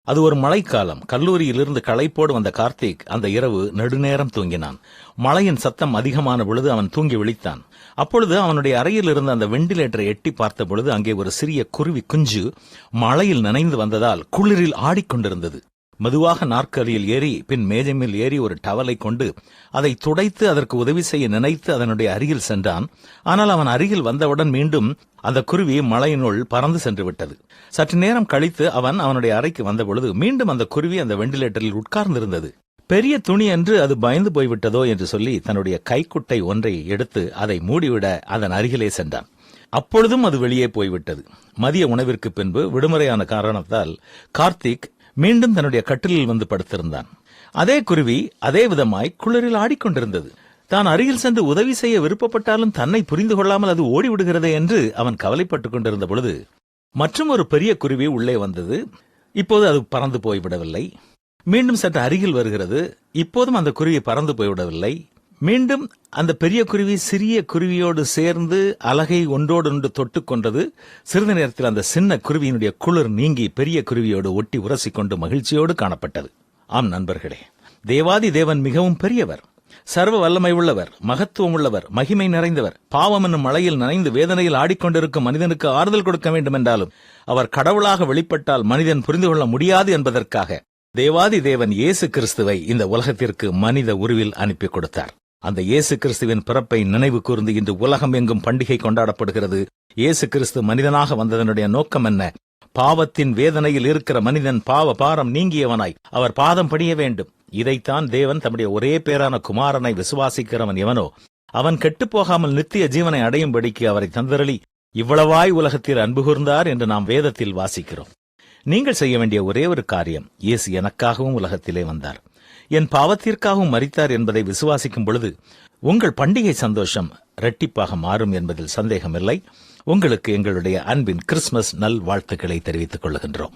அது ஒரு மழைக்காலம். கல்லூரியிலிருந்து களைப்போடு வந்த கார்த்திக் அந்த இரவு நெடுநேரம் தூங்கினான். மழையின் சத்தம் அதிகமான பொழுது அவன் தூங்கி விழித்தான். அப்பொழுது அவனுடைய அறையில் இருந்த அந்த வெண்டிலேட்டரை எட்டி பார்த்த பொழுது அங்கே ஒரு சிறிய குருவி குஞ்சு மழையில் நனைந்து வந்ததால் குளிரில் ஆடிக்கொண்டிருந்தது. மெதுவாக நாற்காலியில் ஏறி பின் மேஜை மேல் ஏறி ஒரு டவலை கொண்டு அதை துடைத்து அதற்கு உதவி செய்ய நினைத்து அதனுடைய அருகில் சென்றான். ஆனால் அவன் அருகில் வந்தவுடன் மீண்டும் அந்த குருவி மழையினுள் பறந்து சென்று விட்டது. சற்று நேரம் கழித்து அவன் அவனுடைய அறைக்கு வந்தபொழுது மீண்டும் அந்த குருவி அந்த வெண்டிலேட்டரில் உட்கார்ந்திருந்தது. பெரிய துணி என்று அது பயந்து போய்விட்டதோ என்று சொல்லி தன்னுடைய கைக்குட்டை ஒன்றை எடுத்து அதை மூடிவிட அதன் அருகிலே சென்றான். அப்பொழுதும் அது வெளியே போய்விட்டது. மதிய உணவிற்கு பின்பு விடுமுறையான காரணத்தால் கார்த்திக் மீண்டும் தன்னுடைய கட்டிலில் வந்து படுத்திருந்தான். அதே குருவி அதே விதமாய் குளிரில் ஆடிக்கொண்டிருந்தது. தான் அருகில் சென்று உதவி செய்ய விருப்பப்பட்டாலும் தன்னை புரிந்து கொள்ளாமல் அது ஓடிவிடுகிறதே என்று அவன் கவலைப்பட்டுக் கொண்டிருந்த பொழுது மற்றும் ஒரு பெரிய குருவி உள்ளே வந்தது. இப்போது அது பறந்து போய்விடவில்லை. மீண்டும் சற்று அருகில் வருகிறது. இப்போதும் அந்த குருவி பறந்து போய்விடவில்லை. மீண்டும் அந்த பெரிய குருவி சிறிய குருவியோடு சேர்ந்து அலகை ஒன்றோடொன்று தொட்டுக் கொண்டது. சிறிது நேரத்தில் அந்த சின்ன குருவியினுடைய குளிர் நீங்கி பெரிய குருவியோடு ஒட்டி உரசிக்கொண்டு மகிழ்ச்சியோடு காணப்பட்டது. ஆம் நண்பர்களே, தேவாதி தேவன் மிகவும் பெரியவர், சர்வ வல்லமை உள்ளவர், மகத்துவம் உள்ளவர், மகிமை நிறைந்தவர். பாவம் என்னும் மழையில் நனைந்து வேதனையில் ஆடிக்கொண்டிருக்கும் மனிதனுக்கு ஆறுதல் கொடுக்க வேண்டும் என்றாலும் அவர் கடவுளாக வெளிப்பட்டால் மனிதன் புரிந்து கொள்ள முடியாது என்பதற்காக தேவாதி தேவன் இயேசு கிறிஸ்துவை இந்த உலகத்திற்கு மனித உருவில் அனுப்பி கொடுத்தார். அந்த இயேசு கிறிஸ்துவின் பிறப்பை நினைவு கூர்ந்து இன்று உலகம் எங்கும் பண்டிகை கொண்டாடப்படுகிறது. இயேசு கிறிஸ்து மனிதனாக வந்ததனுடைய நோக்கம் என்ன? பாவத்தின் வேதனையில் இருக்கிற மனிதன் பாவ பாரம் நீங்கியவனாய் அவர் பாதம் பணிய வேண்டும். இதைத்தான் தேவன் தம்முடைய ஒரே பேரான குமாரனை விசுவாசிக்கிறவன் எவனோ அவன் கெட்டுப்போகாமல் நித்திய ஜீவனை அடையும்படிக்கு அவரை தந்தரளி இவ்வளவாய் உலகத்தில் அன்பு கூர்ந்தார் என்று நாம் வேதத்தில் வாசிக்கிறோம். நீங்கள் செய்ய வேண்டிய ஒரே ஒரு காரியம், இயேசு எனக்காகவும் உலகத்திலே வந்தார், என் பாவத்திற்காகவும் மரித்தார் என்பதை விசுவாசிக்கும் பொழுது உங்கள் பண்டிகை சந்தோஷம் இரட்டிப்பாக மாறும் என்பதில் சந்தேகமில்லை. உங்களுக்கு எங்களுடைய அன்பின் கிறிஸ்துமஸ் நல் வாழ்த்துக்களை தெரிவித்துக் கொள்கின்றோம்.